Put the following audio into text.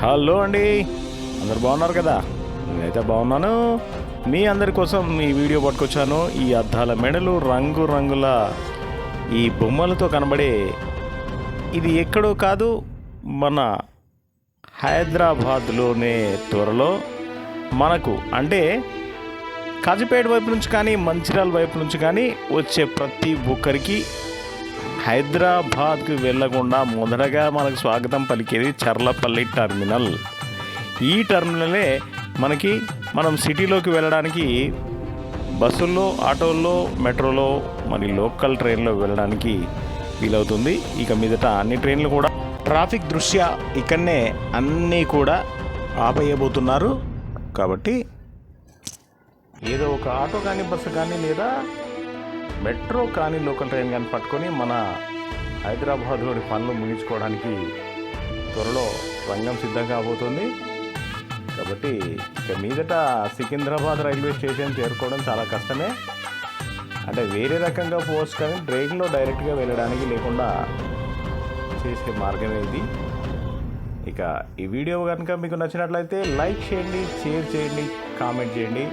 Hello అండి, అందరు బాగున్నారు కదా? నేనైతే బాగున్నాను. మీ అందరి కోసం ఈ వీడియో పట్టుకొచ్చాను. ఈ అద్దాల మెడలు, రంగు రంగుల ఈ బొమ్మలతో కనబడే ఇది ఎక్కడో కాదు, మన హైదరాబాద్లోనే త్వరలో మనకు అంటే కాజీపేట వైపు నుంచి కానీ మంచిర్యాల వైపు నుంచి కానీ వచ్చే ప్రతి ఒక్కరికి హైదరాబాద్కి వెళ్ళకుండా మొదటగా మనకు స్వాగతం పలికేది చర్లపల్లి టర్మినల్. ఈ టర్మినలే మనం సిటీలోకి వెళ్ళడానికి బస్సుల్లో, ఆటోల్లో, మెట్రోలో, మరి లోకల్ ట్రైన్లో వెళ్ళడానికి వీలవుతుంది. ఇక మీదట అన్ని ట్రైన్లు కూడా ట్రాఫిక్ దృష్ట్యా ఇక్కడనే అన్నీ కూడా ఆపేయబోతున్నారు. కాబట్టి ఏదో ఒక ఆటో కానీ, బస్సు కానీ, లేదా మెట్రో కానీ, లోకల్ ట్రైన్ కానీ పట్టుకొని మన హైదరాబాద్లోని పనులు ముగించుకోవడానికి త్వరలో రంగం సిద్ధం కాబోతుంది. కాబట్టి ఇక మీదట సికింద్రాబాద్ రైల్వే స్టేషన్ చేరుకోవడం చాలా కష్టమే. అంటే వేరే రకంగా పోవచ్చు, కానీ ట్రైన్లో డైరెక్ట్గా వెళ్ళడానికి లేకుండా చేసే మార్గం ఇది. ఇక ఈ వీడియో కనుక మీకు నచ్చినట్లయితే లైక్ చేయండి, షేర్ చేయండి, కామెంట్ చేయండి.